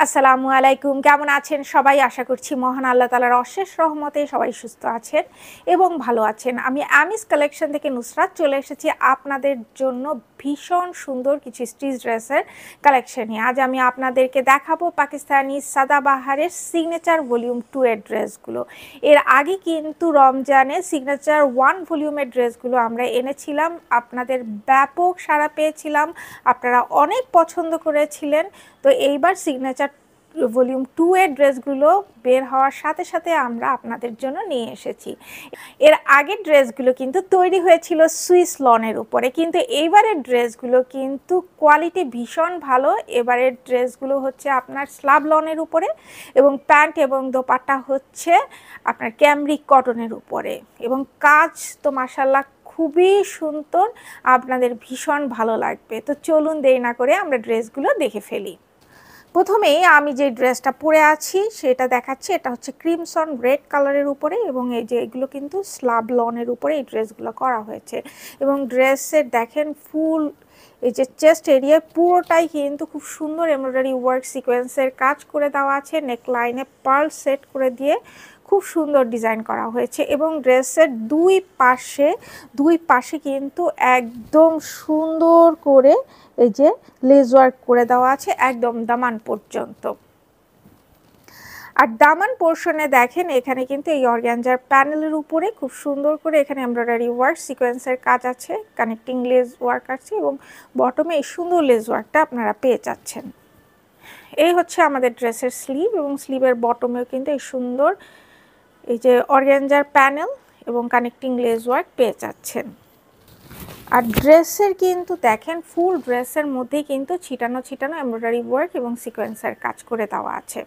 আসসালামু আলাইকুম, কেমন আছেন সবাই? আশা করছি মহান আল্লাহ তাআলার অশেষ রহমতে সবাই সুস্থ আছেন এবং ভালো আছেন। আমি আমিস কালেকশন থেকে নুসরাত চলে এসেছি আপনাদের জন্য ভীষণ সুন্দর কিছু স্টিচ ড্রেসের কালেকশন নিয়ে। আজ আমি আপনাদেরকে দেখাবো পাকিস্তানি সাদাবাহারের সিগনেচার ভলিউম 2 এর ড্রেসগুলো। এর আগে কিন্তু রমজানে সিগনেচার 1 ভলিউমের ড্রেসগুলো আমরা এনেছিলাম, আপনাদের ব্যাপক সাড়া পেয়েছিলাম, আপনারা অনেক পছন্দ করেছিলেন। তো এইবার সিগনেচার ভলিউম 2 এর ড্রেসগুলো বের হওয়ার সাথে সাথে আমরা আপনাদের জন্য নিয়ে এসেছি। এর আগের ড্রেসগুলো কিন্তু তৈরি হয়েছিল সুইস লনের উপরে, কিন্তু এইবারের ড্রেসগুলো কিন্তু কোয়ালিটি ভীষণ ভালো। এবারের ড্রেসগুলো হচ্ছে আপনার স্লাব লনের উপরে এবং প্যান্ট এবং দোপাট্টা হচ্ছে আপনার ক্যামরিক কটনের উপরে, এবং কাজ তো মাশাআল্লাহ খুবই সুন্দর, আপনাদের ভীষণ ভালো লাগবে। তো চলুন দেরি না করে আমরা ড্রেসগুলো দেখে ফেলি। প্রথমেই আমি যে ড্রেসটা পরে আছি সেটা দেখাচ্ছি। এটা হচ্ছে ক্রিমসন রেড কালারের উপরে, এবং এই যে এগুলো কিন্তু স্লাব লনের উপরে এই ড্রেসগুলো করা হয়েছে। এবং ড্রেসের দেখেন ফুল এই যে চেস্ট এরিয়া পুরোটাই কিন্তু খুব সুন্দর এমব্রয়ডারি ওয়ার্ক সিকোয়েন্সের কাজ করে দেওয়া আছে। নেকলাইনে পার্ল সেট করে দিয়ে খুব সুন্দর ডিজাইন করা হয়েছে, এবং ড্রেসের দুই পাশে কিন্তু একদম সুন্দর করে এই যে লেস ওয়ার্ক করে দেওয়া আছে একদম দামান পর্যন্ত। আর দামান পোর্শনে দেখেন এখানে কিন্তু এই অর্গানজার প্যানেলের উপরে খুব সুন্দর করে এখানে এমব্রয়ডারি ওয়ার্ক সিকোয়েন্সের কাজ আছে, কানেক্টিং লেস ওয়ার্ক আছে, এবং বটমে এই সুন্দর লেস ওয়ার্কটা আপনারা পেয়ে যাচ্ছেন। এই হচ্ছে আমাদের ড্রেসের স্লিভ, এবং স্লিভের বটমেও কিন্তু এই সুন্দর এই যে অর্গানজার প্যানেল এবং কানেক্টিং লেস ওয়ার্ক পেয়ে যাচ্ছেন। আর ড্রেসের কিন্তু দেখেন ফুল ড্রেসের মধ্যেই কিন্তু ছিটানো ছিটানো এমব্রয়ডারি ওয়ার্ক এবং সিকোয়েন্সের কাজ করে দেওয়া আছে।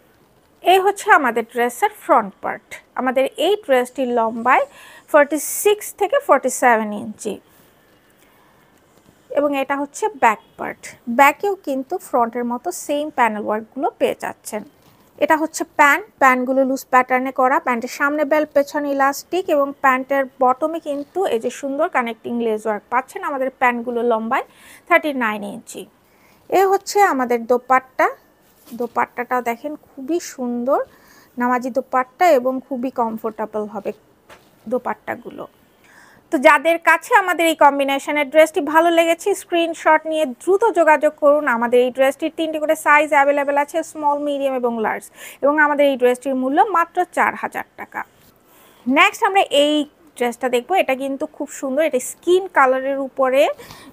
এই হচ্ছে আমাদের ড্রেসের ফ্রন্ট পার্ট। আমাদের এই ড্রেসটির লম্বায় 46 থেকে 47 ইঞ্চি, এবং এটা হচ্ছে ব্যাক পার্ট। ব্যাকেও কিন্তু ফ্রন্টের মতো সেম প্যানেল ওয়ার্কগুলো পেয়ে যাচ্ছেন। এটা হচ্ছে প্যান্টগুলো লুজ প্যাটার্নে করা, প্যান্টের সামনে বেল্ট পেছনে ইলাস্টিক, এবং প্যান্টের বটমে কিন্তু এই যে সুন্দর কানেক্টিং লেস ওয়ার্ক পাচ্ছেন। আমাদের প্যান্টগুলো লম্বায় 39 ইঞ্চি। এ হচ্ছে আমাদের দোপাট্টাটাও দেখেন খুবই সুন্দর নামাজি দোপাট্টা, এবং খুবই কমফোর্টেবল হবে দোপাট্টাগুলো। তো যাদের কাছে আমাদের এই কম্বিনেশনের ড্রেসটি ভালো লেগেছে স্ক্রিনশট নিয়ে দ্রুত যোগাযোগ করুন। আমাদের এই ড্রেসটির 3টি করে সাইজ অ্যাভেলেবেল আছে, স্মল, মিডিয়াম এবং লার্জ, এবং আমাদের এই ড্রেসটির মূল্য মাত্র 4000 টাকা। নেক্সট আমরা এই ড্রেসটা দেখবো। এটা কিন্তু খুব সুন্দর, এটা স্কিন কালারের উপরে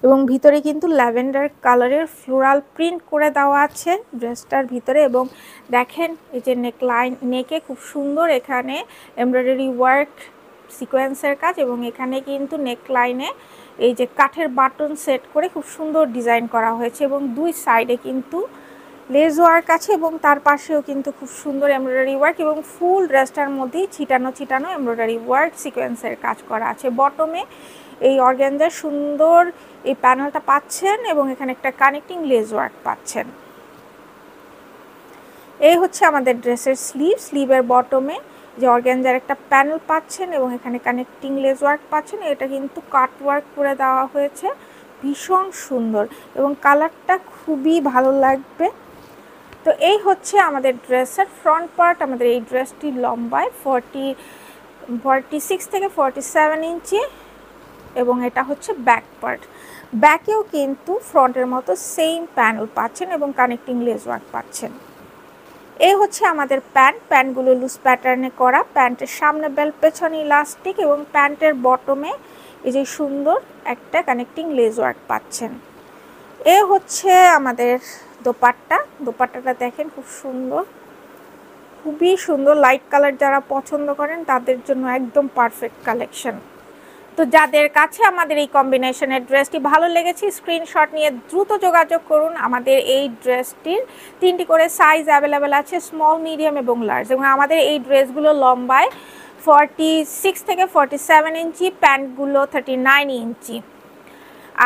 এবং ভিতরে কিন্তু ল্যাভেন্ডার কালারের ফ্লোরাল প্রিন্ট করে দেওয়া আছে ড্রেসটার ভিতরে। এবং দেখেন এই যে নেকে খুব সুন্দর এখানে এমব্রয়ডারি ওয়ার্ক সিকোয়েন্সের কাজ, এবং এখানে কিন্তু নেকলাইনে এই যে কাঠের বাটন সেট করে খুব সুন্দর ডিজাইন করা হয়েছে, এবং দুই সাইডে কিন্তু লেস ওয়ার্ক আছে, এবং তার পাশেও কিন্তু খুব সুন্দর এমব্রয়ডারি ওয়ার্ক, এবং ফুল ড্রেসটার মধ্যেই ছিটানো ছিটানো এমব্রয়ডারি ওয়ার্ক সিকোয়েন্সের কাজ করা আছে। বটমে এই অর্গানজার সুন্দর এই প্যানেলটা পাচ্ছেন, এবং এখানে একটা কানেক্টিং লেস ওয়ার্ক পাচ্ছেন। এই হচ্ছে আমাদের ড্রেসের স্লিভের বটমে যে অর্গানজার একটা প্যানেল পাচ্ছেন, এবং এখানে কানেক্টিং লেস ওয়ার্ক পাচ্ছেন। এটা কিন্তু কাট ওয়ার্ক করে দেওয়া হয়েছে, ভীষণ সুন্দর, এবং কালারটা খুবই ভালো লাগবে। তো এই হচ্ছে আমাদের ড্রেসের ফ্রন্ট পার্ট। আমাদের এই ড্রেসটি লম্বায় 46 থেকে 47 ইঞ্চি, এবং এটা হচ্ছে ব্যাক পার্ট। ব্যাকেও কিন্তু ফ্রন্টের মতো সেম প্যানেল পাচ্ছেন এবং কানেক্টিং লেস ওয়ার্ক পাচ্ছেন। এই হচ্ছে আমাদের প্যান্টগুলো লুজ প্যাটার্নে করা, প্যান্টের সামনে বেল্ট পেছনে ইলাস্টিক, এবং প্যান্টের বটমে এই যে সুন্দর একটা কানেক্টিং লেস ওয়ার্ক পাচ্ছেন। এ হচ্ছে আমাদের দোপাট্টাটা দেখেন খুব সুন্দর, খুবই সুন্দর। লাইট কালার যারা পছন্দ করেন তাদের জন্য একদম পারফেক্ট কালেকশন। তো যাদের কাছে আমাদের এই কম্বিনেশনের ড্রেসটি ভালো লেগেছে স্ক্রিনশট নিয়ে দ্রুত যোগাযোগ করুন। আমাদের এই ড্রেসটির 3টি করে সাইজ অ্যাভেলেবেল আছে, স্মল, মিডিয়াম এবং লার্জ, এবং আমাদের এই ড্রেসগুলো লম্বায় 46 থেকে 47 ইঞ্চি, প্যান্টগুলো 39 ইঞ্চি।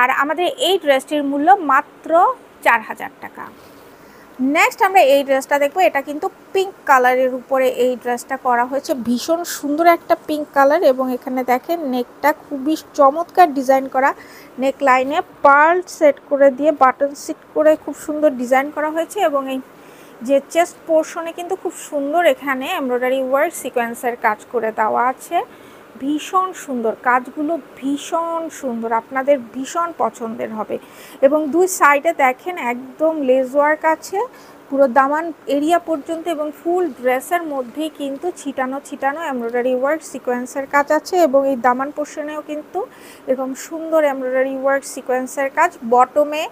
আর আমাদের এই ড্রেসটির মূল্য মাত্র 4000 টাকা। নেক্সট আমরা এই ড্রেসটা দেখবো। এটা কিন্তু পিঙ্ক কালারের উপরে এই ড্রেসটা করা হয়েছে, ভীষণ সুন্দর একটা পিঙ্ক কালার, এবং এখানে দেখেন নেকটা খুবই চমৎকার ডিজাইন করা। নেক লাইনে পার্ল সেট করে দিয়ে বাটন সেট করে খুব সুন্দর ডিজাইন করা হয়েছে, এবং এই যে চেস্ট পোর্শনে কিন্তু খুব সুন্দর এখানে এমব্রয়ডারি ওয়ার্ক সিকোয়েন্সের কাজ করে দেওয়া আছে। ভীষণ সুন্দর কাজগুলো, ভীষণ সুন্দর, আপনাদের ভীষণ পছন্দের হবে। এবং দুই সাইডে দেখেন একদম লেস ওয়ার্ক আছে পুরো দামান এরিয়া পর্যন্ত, এবং ফুল ড্রেসের মধ্যেই কিন্তু ছিটানো ছিটানো এমব্রয়ডারি ওয়ার্ক সিকোয়েন্সের কাজ আছে। এবং এই দামান পোর্শনেও কিন্তু এরকম সুন্দর এমব্রয়ডারি ওয়ার্ক সিকোয়েন্সের কাজ। বটমে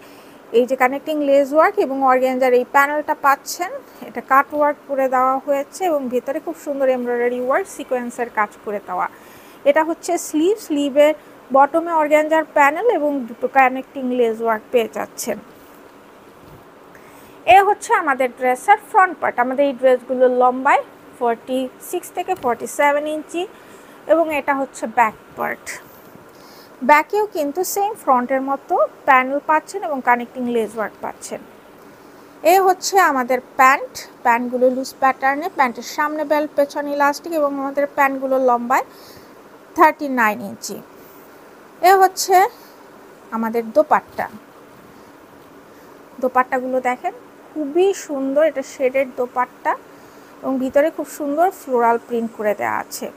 এই যে কানেক্টিং লেস ওয়ার্ক এবং অর্গানজার এই প্যানেলটা পাচ্ছেন, এটা কাট ওয়ার্ক করে দেওয়া হয়েছে এবং ভেতরে খুব সুন্দর এমব্রয়ডারি ওয়ার্ক সিকোয়েন্সের কাজ করে দেওয়া। এটা হচ্ছে স্লিভ, স্লিভের বটমে অর্গানজার প্যানেল এবং দুটো কানেক্টিং লেস ওয়ার্ক পেয়ে যাচ্ছেন। এ হচ্ছে আমাদের ড্রেসের ফ্রন্ট পার্ট। আমাদের এই ড্রেসগুলোর লম্বায় 46 থেকে 47 ইঞ্চি এবং এটা হচ্ছে ব্যাক পার্ট। ব্যাকেও কিন্তু সেম ফ্রন্টের মতো প্যানেল পাচ্ছেন এবং কানেক্টিং লেস ওয়ার্ক পাচ্ছেন। এ হচ্ছে আমাদের প্যান্ট। প্যান্টগুলো লুজ প্যাটার্নে, প্যান্টের সামনে বেল্ট, পেছনে ইলাস্টিক এবং আমাদের প্যান্টগুলো লম্বায় 39 ইঞ্চি। এ হচ্ছে আমাদের দোপাট্টা। দোপাট্টাগুলো দেখেন খুবই সুন্দর, এটা শেডেড দোপাট্টা এবং ভিতরে খুব সুন্দর ফ্লোরাল প্রিন্ট করে দেওয়া আছে।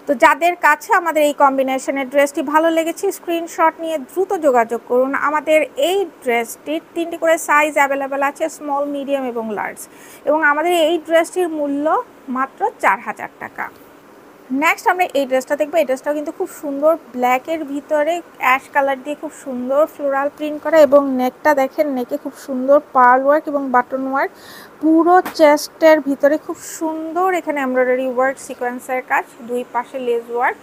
তো যাদের কাছে আমাদের এই কম্বিনেশনের ড্রেসটি ভালো লেগেছে স্ক্রিনশট নিয়ে দ্রুত যোগাযোগ করুন। আমাদের এই ড্রেসটির 3টি করে সাইজ অ্যাভেলেবেল আছে, স্মল, মিডিয়াম এবং লার্জ, এবং আমাদের এই ড্রেসটির মূল্য মাত্র 4000 টাকা। নেক্সট আমরা এই ড্রেসটা দেখবো। এই ড্রেসটাও কিন্তু খুব সুন্দর, ব্ল্যাকের ভিতরে অ্যাশ কালার দিয়ে খুব সুন্দর ফ্লোরাল প্রিন্ট করা এবং নেকটা দেখেন, নেকে খুব সুন্দর পার্ল ওয়ার্ক এবং বাটন ওয়ার্ক। পুরো চেস্টের ভিতরে খুব সুন্দর এখানে এমব্রয়ডারি ওয়ার্ক সিকোয়েন্সের কাজ, দুই পাশে লেস ওয়ার্ক,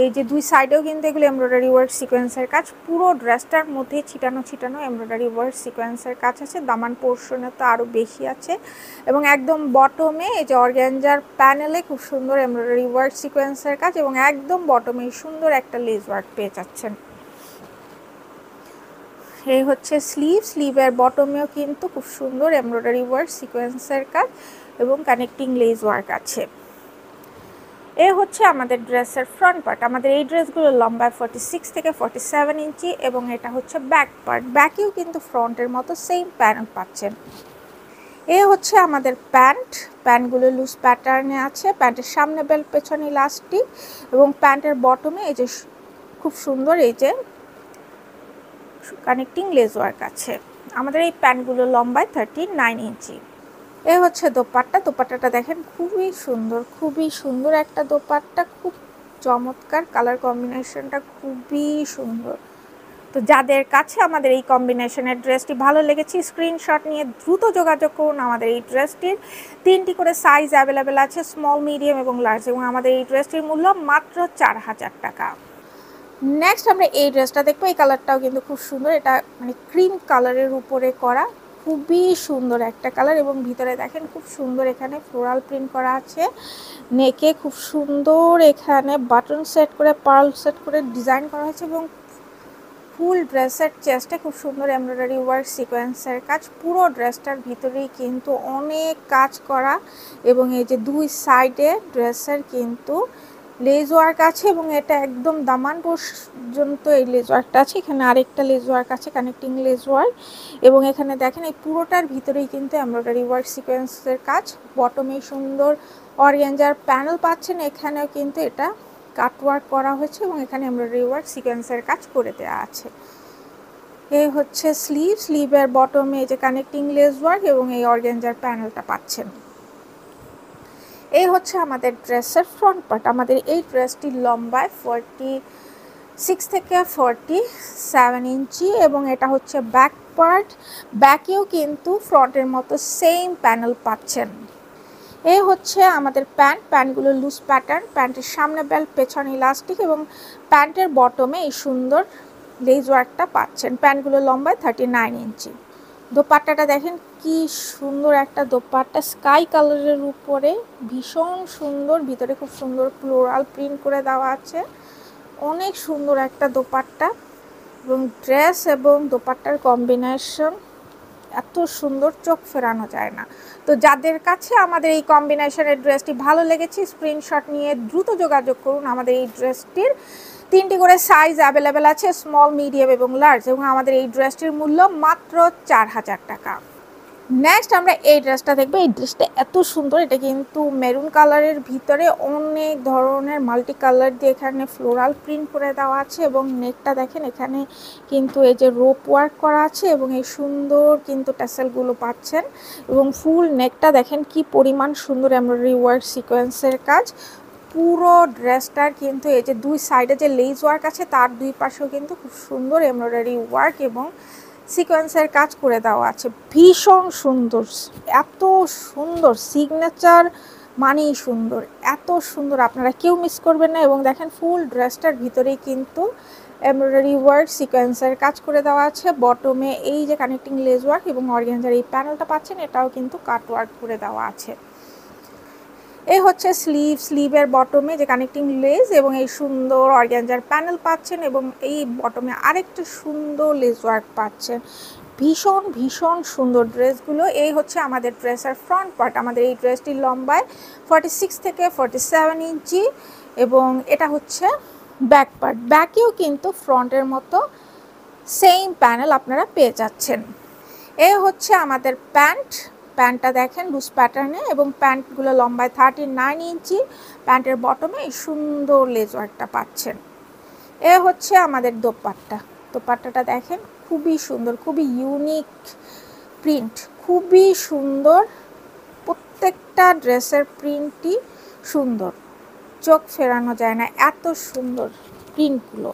এই যে দুই সাইডেও কিন্তু এগুলো এমব্রয়ডারি ওয়ার্ক সিকোয়েন্সের কাজ। পুরো ড্রেসটার মধ্যে ছিটানো ছিটানো এমব্রয়ডারি ওয়ার্ক সিকোয়েন্সের কাজ আছে। দামান পোর্শনে তো আরও বেশি আছে এবং একদম বটমে এই যে অর্গানজার প্যানেলে খুব সুন্দর এমব্রয়ডারি ওয়ার্ক সিকোয়েন্সের কাজ এবং একদম বটমে সুন্দর একটা লেস ওয়ার্ক পেয়ে যাচ্ছেন। এই হচ্ছে স্লিভ, স্লিভের বটমেও কিন্তু খুব সুন্দর এমব্রয়ডারি ওয়ার্ক সিকোয়েন্সের কাজ এবং কানেক্টিং লেস ওয়ার্ক আছে। এ হচ্ছে আমাদের ড্রেসের ফ্রন্ট পার্ট। আমাদের এই ড্রেসগুলো লম্বায় 46 থেকে 47 ইঞ্চি এবং এটা হচ্ছে ব্যাক পার্ট। ব্যাকেও কিন্তু ফ্রন্টের মতো সেম প্যানেল পাচ্ছেন। এ হচ্ছে আমাদের প্যান্ট। প্যান্টগুলো লুজ প্যাটার্নে আছে, প্যান্টের সামনে বেল্ট, পেছনে ইলাস্টিক এবং প্যান্টের বটমে এই যে খুব সুন্দর এই যে কানেক্টিং লেস ওয়ার্ক আছে। আমাদের এই প্যান্টগুলো লম্বায় 39 ইঞ্চি। এ হচ্ছে দোপাট্টা। দোপাট্টাটা দেখেন খুবই সুন্দর, খুবই সুন্দর একটা দোপাট্টা, খুব চমৎকার, কালার কম্বিনেশনটা খুবই সুন্দর। তো যাদের কাছে আমাদের এই কম্বিনেশনের ড্রেসটি ভালো লেগেছে স্ক্রিনশট নিয়ে দ্রুত যোগাযোগ করুন। আমাদের এই ড্রেসটির 3টি করে সাইজ অ্যাভেলেবেল আছে, স্মল, মিডিয়াম এবং লার্জ, এবং আমাদের এই ড্রেসটির মূল্য মাত্র 4000 টাকা। নেক্সট আমরা এই ড্রেসটা দেখবো। এই কালারটাও কিন্তু খুব সুন্দর, এটা মানে ক্রিম কালারের উপরে করা, খুবই সুন্দর একটা কালার এবং ভিতরে দেখেন খুব সুন্দর এখানে ফ্লোরাল প্রিন্ট করা আছে। নেকে খুব সুন্দর এখানে বাটন সেট করে, পার্ল সেট করে ডিজাইন করা হয়েছে এবং ফুল ড্রেসের চেস্টে খুব সুন্দর এমব্রয়ডারি ওয়ার্ক সিকোয়েন্সের কাজ। পুরো ড্রেসটার ভিতরেই কিন্তু অনেক কাজ করা এবং এই যে দুই সাইডে ড্রেসের কিন্তু লেস ওয়ার্ক আছে এবং এটা একদম দামান পর্যন্ত এই লেস ওয়ার্কটা আছে। এখানে আরেকটা লেস ওয়ার্ক আছে, কানেক্টিং লেস ওয়ার্ক, এবং এখানে দেখেন এই পুরোটার ভিতরেই কিন্তু এমব্রয়ডারি ওয়ার্ক সিকোয়েন্সের কাজ। বটমে সুন্দর অর্গানজার প্যানেল পাচ্ছেন, এখানেও কিন্তু এটা কাট ওয়ার্ক করা হয়েছে এবং এখানে এমব্রয়ডারি ওয়ার্ক সিকোয়েন্সের কাজ করে দেওয়া আছে। এই হচ্ছে স্লিভ, স্লিভের বটমে এই যে কানেক্টিং লেস ওয়ার্ক এবং এই অর্গানজার প্যানেলটা পাচ্ছেন। এই হচ্ছে আমাদের ড্রেসের ফ্রন্ট পার্ট। আমাদের এই ড্রেসটির লম্বায় 46 থেকে 47 ইঞ্চি এবং এটা হচ্ছে ব্যাক পার্ট। ব্যাকেও কিন্তু ফ্রন্টের মতো সেম প্যানেল পাচ্ছেন। এই হচ্ছে আমাদের প্যান্ট। প্যান্টগুলো লুজ প্যাটার্ন, প্যান্টের সামনে বেল্ট, পেছনে ইলাস্টিক এবং প্যান্টের বটমে এই সুন্দর লেস ওয়ার্কটা পাচ্ছেন। প্যান্টগুলো লম্বায় 39 ইঞ্চি। দোপাট্টাটা দেখেন কি সুন্দর একটা দোপাট্টা, স্কাই কালারের উপরে ভীষণ সুন্দর, ভিতরে খুব সুন্দর ফ্লোরাল প্রিন্ট করে দেওয়া আছে। অনেক সুন্দর একটা দোপাট্টা এবং ড্রেস এবং দোপাট্টার কম্বিনেশন এত সুন্দর, চোখ ফেরানো যায় না। তো যাদের কাছে আমাদের এই কম্বিনেশনের ড্রেসটি ভালো লেগেছে স্ক্রিনশট নিয়ে দ্রুত যোগাযোগ করুন। আমাদের এই ড্রেসটির 3টি করে সাইজ অ্যাভেলেবেল আছে, স্মল, মিডিয়াম এবং লার্জ, এবং আমাদের এই ড্রেসটির মূল্য মাত্র 4000 টাকা। নেক্সট আমরা এই ড্রেসটা দেখবো। এই ড্রেসটা এত সুন্দর, এটা কিন্তু মেরুন কালারের ভিতরে অনেক ধরনের মাল্টি কালার দিয়ে এখানে ফ্লোরাল প্রিন্ট করে দেওয়া আছে এবং নেকটা দেখেন এখানে কিন্তু এই যে রোপ ওয়ার্ক করা আছে এবং এই সুন্দর কিন্তু ট্যাসেলগুলো পাচ্ছেন এবং ফুল নেকটা দেখেন কি পরিমাণ সুন্দর এমব্রয়ডারি ওয়ার্ক সিকোয়েন্সের কাজ। পুরো ড্রেসটার কিন্তু এই যে দুই সাইডে যে লেস ওয়ার্ক আছে তার দুই পাশেও কিন্তু খুব সুন্দর এমব্রয়ডারি ওয়ার্ক এবং সিকোয়েন্সের কাজ করে দেওয়া আছে। ভীষণ সুন্দর, এত সুন্দর সিগনেচার মানেই সুন্দর, এত সুন্দর আপনারা কেউ মিস করবেন না। এবং দেখেন ফুল ড্রেসটার ভিতরেই কিন্তু এমব্রয়ডারি ওয়ার্ক সিকোয়েন্সের কাজ করে দেওয়া আছে। বটমে এই যে কানেক্টিং লেস ওয়ার্ক এবং অর্গানজার এই প্যানেলটা পাচ্ছেন, এটাও কিন্তু কাট ওয়ার্ক করে দেওয়া আছে। এই হচ্ছে স্লিভের বটমে যে কানেক্টিং লেস এবং এই সুন্দর অর্গানজার প্যানেল পাচ্ছেন এবং এই বটমে আরেকটা সুন্দর লেস ওয়ার্ক পাচ্ছেন। ভীষণ ভীষণ সুন্দর ড্রেসগুলো। এই হচ্ছে আমাদের ড্রেসের ফ্রন্ট পার্ট। আমাদের এই ড্রেসটির লম্বায় 46 থেকে 47 ইঞ্চি এবং এটা হচ্ছে ব্যাক পার্ট। ব্যাকেও কিন্তু ফ্রন্টের মতো সেম প্যানেল আপনারা পেয়ে যাচ্ছেন। এই হচ্ছে আমাদের প্যান্টটা দেখেন লুজ প্যাটার্নে এবং প্যান্টগুলো লম্বায় 39 ইঞ্চি। প্যান্টের বটমে এই সুন্দর লেস ওয়ার্কটা পাচ্ছেন। এ হচ্ছে আমাদের দোপাট্টাটা দেখেন খুবই সুন্দর, খুবই ইউনিক প্রিন্ট, খুবই সুন্দর। প্রত্যেকটা ড্রেসের প্রিন্টই সুন্দর, চোখ ফেরানো যায় না, এত সুন্দর প্রিন্টগুলো।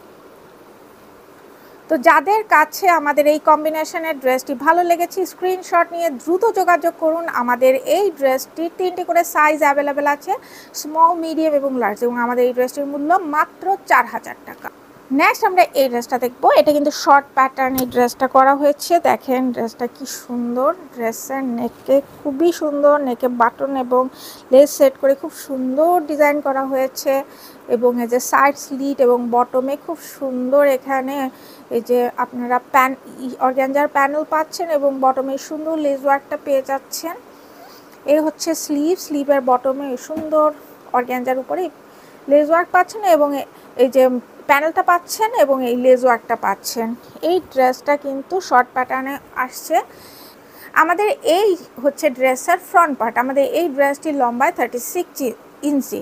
তো যাদের কাছে আমাদের এই কম্বিনেশনের ড্রেসটি ভালো লেগেছে স্ক্রিনশট নিয়ে দ্রুত যোগাযোগ করুন। আমাদের এই ড্রেসটির 3টি করে সাইজ অ্যাভেলেবেল আছে, স্মল, মিডিয়াম এবং লার্জ, এবং আমাদের এই ড্রেসটির মূল্য মাত্র 4000 টাকা। নেক্সট আমরা এই ড্রেসটা দেখবো। এটা কিন্তু শর্ট প্যাটার্ন এই ড্রেসটা করা হয়েছে। দেখেন ড্রেসটা কি সুন্দর, ড্রেসের নেকে খুবই সুন্দর, নেকে বাটন এবং লেস সেট করে খুব সুন্দর ডিজাইন করা হয়েছে এবং এই যে সাইড স্লিট এবং বটমে খুব সুন্দর এখানে এই যে আপনারা অর্গানজার প্যানেল পাচ্ছেন এবং বটমে সুন্দর লেস ওয়ার্কটা পেয়ে যাচ্ছেন। এই হচ্ছে স্লিভের বটমে সুন্দর অর্গানজার উপরে লেস ওয়ার্ক পাচ্ছেন এবং এই যে প্যানেলটা পাচ্ছেন এবং এই লেস ওয়ার্কটা পাচ্ছেন। এই ড্রেসটা কিন্তু শর্ট প্যাটার্নে আসছে। আমাদের এই হচ্ছে ড্রেসের ফ্রন্ট পার্ট। আমাদের এই ড্রেসটির লম্বায় 36 ইঞ্চি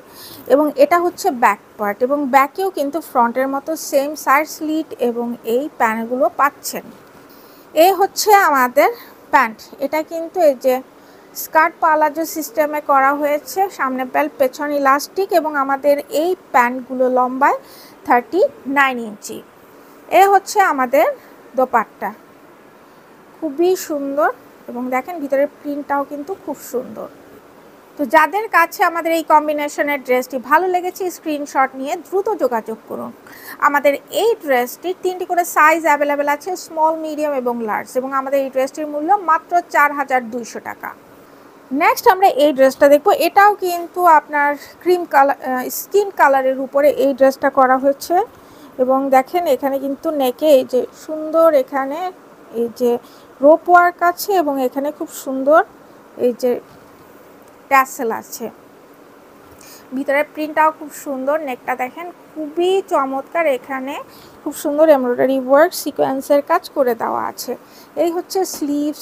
এবং এটা হচ্ছে ব্যাক পার্ট এবং ব্যাকেও কিন্তু ফ্রন্টের মতো সেম সাইড স্লিট এবং এই প্যানেলগুলো পাচ্ছেন। এই হচ্ছে আমাদের প্যান্ট। এটা কিন্তু এই যে স্কার্ট পালাজো সিস্টেমে করা হয়েছে, সামনে বেল্ট, পেছন ইলাস্টিক এবং আমাদের এই প্যান্টগুলো লম্বায় 39 ইঞ্চি। এ হচ্ছে আমাদের দোপাট্টা, খুবই সুন্দর এবং দেখেন ভিতরের প্রিন্টটাও কিন্তু খুব সুন্দর। তো যাদের কাছে আমাদের এই কম্বিনেশনের ড্রেসটি ভালো লেগেছে স্ক্রিনশট নিয়ে দ্রুত যোগাযোগ করুন। আমাদের এই ড্রেসটির 3টি করে সাইজ অ্যাভেলেবেল আছে, স্মল, মিডিয়াম এবং লার্জ, এবং আমাদের এই ড্রেসটির মূল্য মাত্র 4200 টাকা। নেক্সট আমরা এই ড্রেসটা দেখবো। এটাও কিন্তু আপনার ক্রিম কালার, স্কিন কালারের উপরে এই ড্রেসটা করা হয়েছে এবং দেখেন এখানে কিন্তু নেকে এই যে সুন্দর এখানে এই যে রোপ ওয়ার্ক আছে এবং এখানে খুব সুন্দর এই যে ট্যাসেল আছে। ভিতরের প্রিন্টটাও খুব সুন্দর, নেকটা দেখেন খুবই চমৎকার, এখানে খুব সুন্দর এমব্রয়ডারি ওয়ার্ক সিকোয়েন্সের কাজ করে দেওয়া আছে। এই হচ্ছে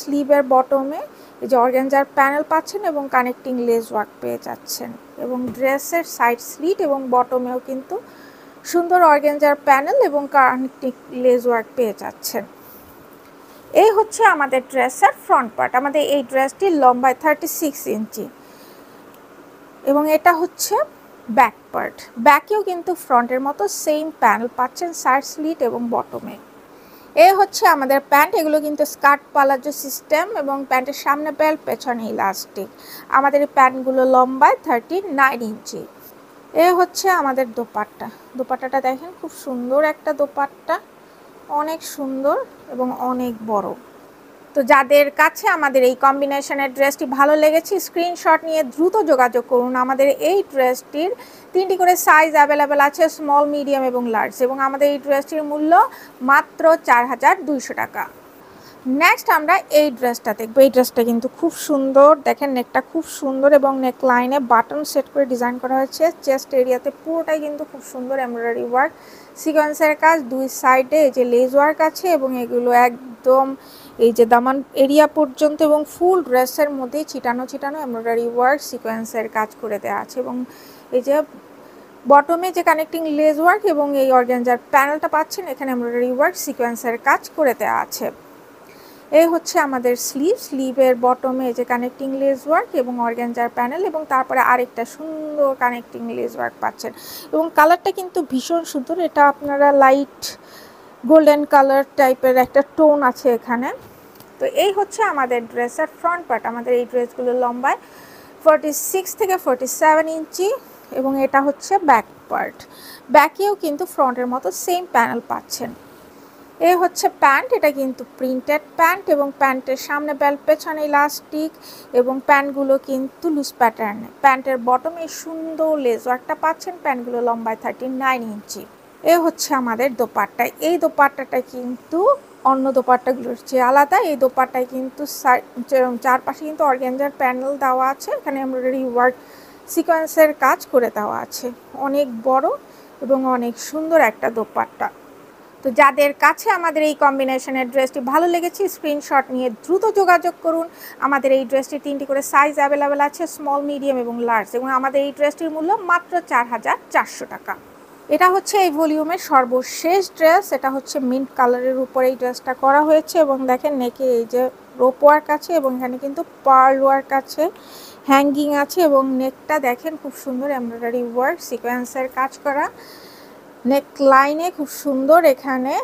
স্লিভের বটমে এই যে অর্গানজার প্যানেল পাচ্ছেন এবং কানেক্টিং লেস ওয়ার্ক পেয়ে যাচ্ছেন এবং ড্রেসের সাইড স্লিট এবং বটমেও কিন্তু সুন্দর অর্গানজার প্যানেল এবং কানেক্টিং লেস ওয়ার্ক পেয়ে যাচ্ছেন। এই হচ্ছে আমাদের ড্রেসের ফ্রন্ট পার্ট। আমাদের এই ড্রেসটির লম্বায় 36 ইঞ্চি এবং এটা হচ্ছে ব্যাক পার্ট। ব্যাকেও কিন্তু ফ্রন্টের মতো সেম প্যানেল পাচ্ছেন সাইড স্লিট এবং বটমে। এ হচ্ছে আমাদের প্যান্ট। এগুলো কিন্তু স্কার্ট পালাজো সিস্টেম এবং প্যান্টের সামনে বেল্ট, পেছনে ইলাস্টিক। আমাদের এই প্যান্টগুলো লম্বায় 39 ইঞ্চি। এ হচ্ছে আমাদের দোপাট্টাটা দেখেন খুব সুন্দর একটা দোপাট্টা, অনেক সুন্দর এবং অনেক বড়। তো যাদের কাছে আমাদের এই কম্বিনেশনের ড্রেসটি ভালো লেগেছে স্ক্রিনশট নিয়ে দ্রুত যোগাযোগ করুন। আমাদের এই ড্রেসটির 3টি করে সাইজ অ্যাভেলেবেল আছে, স্মল, মিডিয়াম এবং লার্জ, এবং আমাদের এই ড্রেসটির মূল্য মাত্র 4200 টাকা। নেক্সট আমরা এই ড্রেসটা দেখবো। এই ড্রেসটা কিন্তু খুব সুন্দর, দেখেন নেকটা খুব সুন্দর এবং নেক লাইনে বাটন সেট করে ডিজাইন করা হয়েছে। চেস্ট এরিয়াতে পুরোটাই কিন্তু খুব সুন্দর এমব্রয়ডারি ওয়ার্ক সিকোয়েন্সের কাজ, দুই সাইডে এই যে লেস ওয়ার্ক আছে এবং এগুলো একদম এই যে দামান এরিয়া পর্যন্ত এবং ফুল ড্রেসের মধ্যে ছিটানো ছিটানো এমব্রয়ডারি ওয়ার্ক সিকোয়েন্সের কাজ করে দেওয়া আছে এবং এই যে বটমে যে কানেক্টিং লেস ওয়ার্ক এবং এই অর্গানজার প্যানেলটা পাচ্ছেন এখানে এমব্রয়ডারি ওয়ার্ক সিকোয়েন্সের কাজ করে দেওয়া আছে। এই হচ্ছে আমাদের স্লিভের বটমে যে কানেক্টিং লেস ওয়ার্ক এবং অর্গানজার প্যানেল এবং তারপরে আরেকটা সুন্দর কানেক্টিং লেস ওয়ার্ক পাচ্ছেন এবং কালারটা কিন্তু ভীষণ সুন্দর। এটা আপনারা লাইট গোল্ডেন কালার টাইপের একটা টোন আছে এখানে। তো এই হচ্ছে আমাদের ড্রেসের ফ্রন্ট পার্ট। আমাদের এই ড্রেসগুলো লম্বায় 46 থেকে 47 ইঞ্চি এবং এটা হচ্ছে ব্যাক পার্ট। ব্যাকেও কিন্তু ফ্রন্টের মতো সেম প্যানেল পাচ্ছেন। এই হচ্ছে প্যান্ট, এটা কিন্তু প্রিন্টেড প্যান্ট এবং প্যান্টের সামনে বেল্ট পেছনে ইলাস্টিক এবং প্যান্টগুলো কিন্তু লুজ প্যাটার্নে। প্যান্টের বটমে সুন্দর লেস ওয়ার্কটা পাচ্ছেন। প্যান্টগুলো লম্বায় 39 ইঞ্চি। এ হচ্ছে আমাদের দোপাট্টা। এই দোপাট্টাটা কিন্তু অন্য দোপাট্টাগুলোর চেয়ে আলাদা। এই দোপাট্টায় কিন্তু চারপাশে কিন্তু অর্গানজার প্যানেল দেওয়া আছে, এখানে এমব্রয়ডারি ওয়ার্ক সিকোয়েন্সের কাজ করে দেওয়া আছে। অনেক বড় এবং অনেক সুন্দর একটা দোপাট্টা। তো যাদের কাছে আমাদের এই কম্বিনেশনের ড্রেসটি ভালো লেগেছে স্ক্রিনশট নিয়ে দ্রুত যোগাযোগ করুন। আমাদের এই ড্রেসটি 3টি করে সাইজ অ্যাভেলেবেল আছে, স্মল, মিডিয়াম এবং লার্জ, এবং আমাদের এই ড্রেসটির মূল্য মাত্র 4400 টাকা। এটা হচ্ছে এই ভলিউমের সর্বশেষ ড্রেস। এটা হচ্ছে মিন্ট কালারের উপরে এই ড্রেসটা করা হয়েছে এবং দেখেন নেকে এই যে রোপ ওয়ার্ক আছে এবং এখানে কিন্তু পার্ল ওয়ার্ক আছে, হ্যাঙ্গিং আছে এবং নেকটা দেখেন খুব সুন্দর এমব্রয়ডারি ওয়ার্ক সিকোয়েন্সের কাজ করা। নেক লাইনে খুব সুন্দর এখানে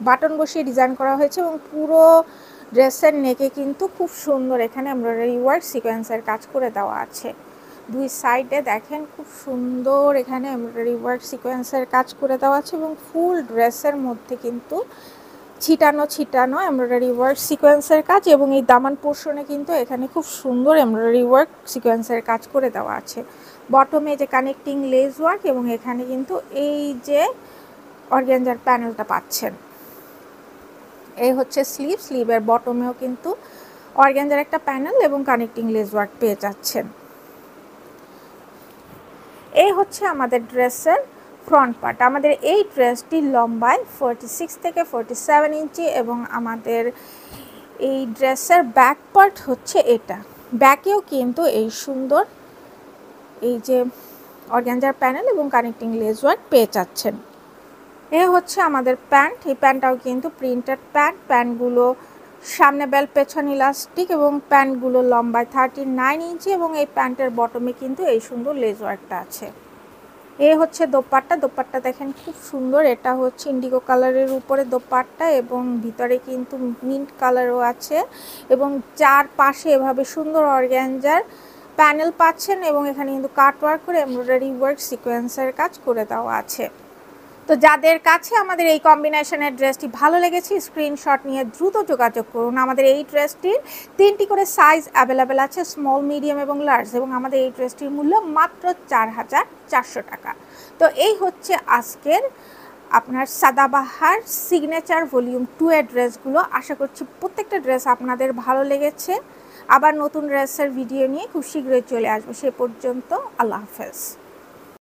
বাটন বসিয়ে ডিজাইন করা হয়েছে এবং পুরো ড্রেসের নেকে কিন্তু খুব সুন্দর এখানে এমব্রয়ডারি ওয়ার্ক সিকোয়েন্সের কাজ করে দেওয়া আছে। দুই সাইডে দেখেন খুব সুন্দর এখানে এমব্রয়ডারি ওয়ার্ক সিকোয়েন্সের কাজ করে দেওয়া আছে এবং ফুল ড্রেসের মধ্যে কিন্তু ছিটানো ছিটানো এমব্রয়ডারি ওয়ার্ক সিকোয়েন্সের কাজ এবং এই দামান পোর্শনে কিন্তু এখানে খুব সুন্দর এমব্রয়ডারি ওয়ার্ক সিকোয়েন্সের কাজ করে দেওয়া আছে। বটমে যে কানেক্টিং লেস ওয়ার্ক এবং এখানে কিন্তু এই যে অর্গানজার প্যানেলটা পাচ্ছেন। এই হচ্ছে স্লিভের বটমেও কিন্তু অর্গানজার একটা প্যানেল এবং কানেক্টিং লেস ওয়ার্ক পেয়ে যাচ্ছেন। এই হচ্ছে আমাদের ড্রেসের ফ্রন্ট পার্ট। আমাদের এই ড্রেসটি লম্বায় 46 থেকে 47 ইঞ্চি এবং আমাদের এই ড্রেসের ব্যাক পার্ট হচ্ছে এটা। ব্যাকেও কিন্তু এই সুন্দর এই যে অর্গানজার প্যানেল এবং কানেক্টিং লেস ওয়ার্ক পেয়ে যাচ্ছেন। এ হচ্ছে আমাদের প্যান্ট। এই প্যান্টটাও কিন্তু প্রিন্টেড প্যান্ট। প্যান্টগুলো সামনে বেল্ট পেছনে ইলাস্টিক এবং প্যান্টগুলো লম্বায় 39 ইঞ্চি এবং এই প্যান্টের বটমে কিন্তু এই সুন্দর লেস ওয়ার্কটা আছে। এ হচ্ছে দোপাট্টা। দোপাট্টা দেখেন খুব সুন্দর। এটা হচ্ছে ইন্ডিগো কালারের উপরে দোপাট্টা এবং ভিতরে কিন্তু মিন্ট কালারও আছে এবং চারপাশে এভাবে সুন্দর অর্গানজার প্যানেল পাচ্ছেন এবং এখানে কিন্তু কাট ওয়ার্ক করে এমব্রয়ডারি ওয়ার্ক সিকোয়েন্সের কাজ করে দেওয়া আছে। তো যাদের কাছে আমাদের এই কম্বিনেশনের ড্রেসটি ভালো লেগেছে স্ক্রিনশট নিয়ে দ্রুত যোগাযোগ করুন। আমাদের এই ড্রেসটির 3টি করে সাইজ অ্যাভেলেবেল আছে, স্মল, মিডিয়াম এবং লার্জ, এবং আমাদের এই ড্রেসটির মূল্য মাত্র 4400 টাকা। তো এই হচ্ছে আজকের আপনার সাদাবাহার সিগনেচার ভলিউম 2 এর ড্রেসগুলো। আশা করছি প্রত্যেকটা ড্রেস আপনাদের ভালো লেগেছে। আবার নতুন ড্রেসের ভিডিও নিয়ে খুব শীঘ্রই চলে আসবো। সে পর্যন্ত আল্লাহ হাফেজ।